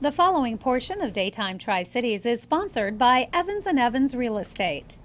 The following portion of Daytime Tri-Cities is sponsored by Evans & Evans Real Estate.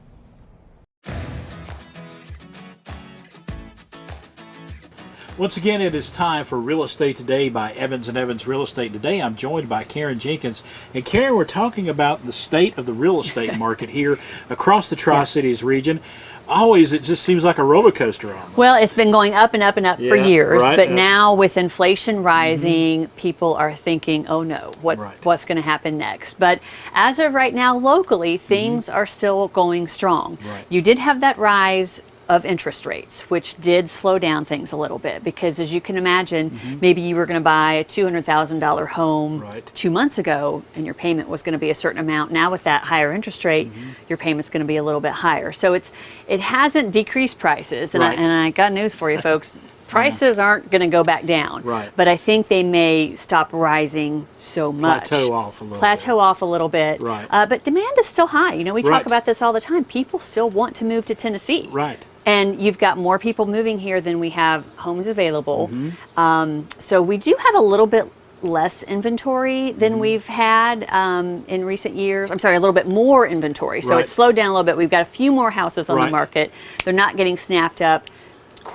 Once again, it is time for Real Estate Today by Evans & Evans Real Estate. Today I'm joined by Karen Jenkins. And Karen, we're talking about the state of the real estate market here across the Tri-Cities region. Always, it just seems like a roller coaster almost. Well, it's been going up and up and up for years, right. but now with inflation rising, people are thinking, oh no, what's going to happen next? But as of right now, locally, things are still going strong. Right. You did have that rise of interest rates, which did slow down things a little bit, because as you can imagine, maybe you were going to buy a $200,000 home 2 months ago and your payment was going to be a certain amount. Now with that higher interest rate, your payment's going to be a little bit higher. So it hasn't decreased prices, and I got news for you folks. Prices aren't going to go back down, but I think they may stop rising so much. Plateau off a little bit. Right. But demand is still high. You know, we talk about this all the time. People still want to move to Tennessee. Right. And you've got more people moving here than we have homes available. So we do have a little bit less inventory than we've had in recent years. I'm sorry, a little bit more inventory. So it's slowed down a little bit. We've got a few more houses on the market. They're not getting snapped up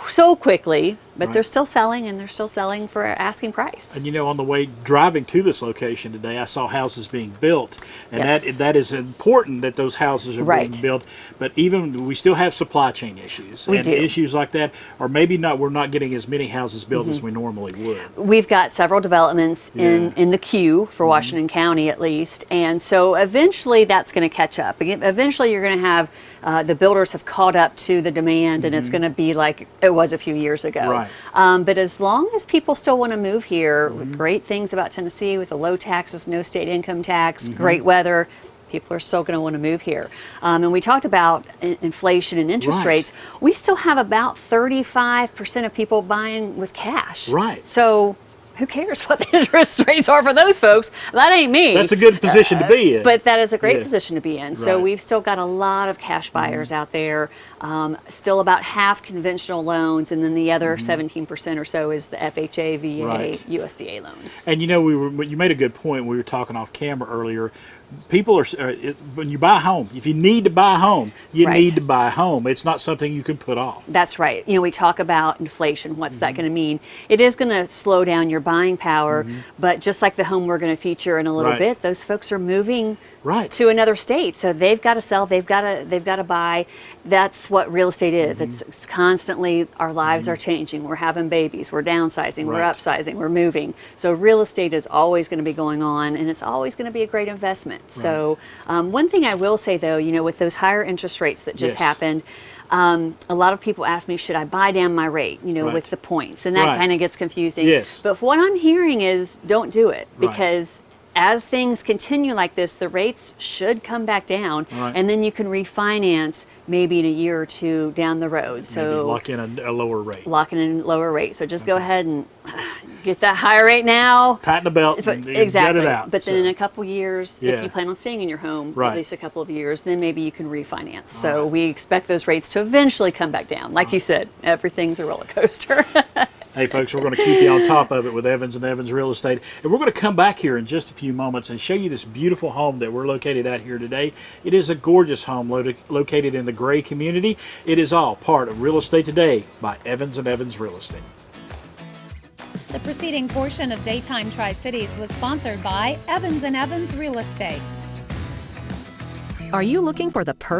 so quickly, but they're still selling, and they're still selling for asking price. And you know, on the way driving to this location today, I saw houses being built, and that is important that those houses are being built. But even we still have supply chain issues, and issues like that, or maybe not. We're not getting as many houses built as we normally would. We've got several developments in the queue for Washington County, at least, and so eventually that's going to catch up. Eventually, you're going to have the builders have caught up to the demand, and it's going to be like it was a few years ago. But as long as people still want to move here, with great things about Tennessee, with the low taxes, no state income tax, great weather, people are still going to want to move here. And we talked about inflation and interest rates. We still have about 35% of people buying with cash. So who cares what the interest rates are for those folks? That ain't me. That's a good position to be in. But that is a great position to be in. So we've still got a lot of cash buyers out there. Still about half conventional loans, and then the other 17% or so is the FHA, VA, USDA loans. And you know, you made a good point. We were talking off camera earlier. People are, when you buy a home, if you need to buy a home, you need to buy a home. It's not something you can put off. That's right. You know, we talk about inflation. What's that going to mean? It is going to slow down your buying power, but just like the home we're going to feature in a little bit, those folks are moving to another state, so they've got to sell, they've got to buy. That's what real estate is. It's constantly, our lives are changing. We're having babies, we're downsizing, we're upsizing, we're moving. So real estate is always going to be going on, and it's always going to be a great investment. So one thing I will say though, you know, with those higher interest rates that just happened, a lot of people ask me, should I buy down my rate, you know, with the points? And that kind of gets confusing. But what I'm hearing is don't do it, because as things continue like this, the rates should come back down, and then you can refinance maybe in a year or two down the road. So maybe lock in a lower rate. Lock in a lower rate. So just go ahead and get that higher rate now. Tighten the belt and get it out. But then in a couple years, if you plan on staying in your home at least a couple of years, then maybe you can refinance. So we expect those rates to eventually come back down. Like you said, everything's a roller coaster. Hey folks, we're going to keep you on top of it with Evans & Evans Real Estate. And we're going to come back here in just a few moments and show you this beautiful home that we're located at here today. It is a gorgeous home located in the Gray community. It is all part of Real Estate Today by Evans & Evans Real Estate. The preceding portion of Daytime Tri-Cities was sponsored by Evans & Evans Real Estate. Are you looking for the perfect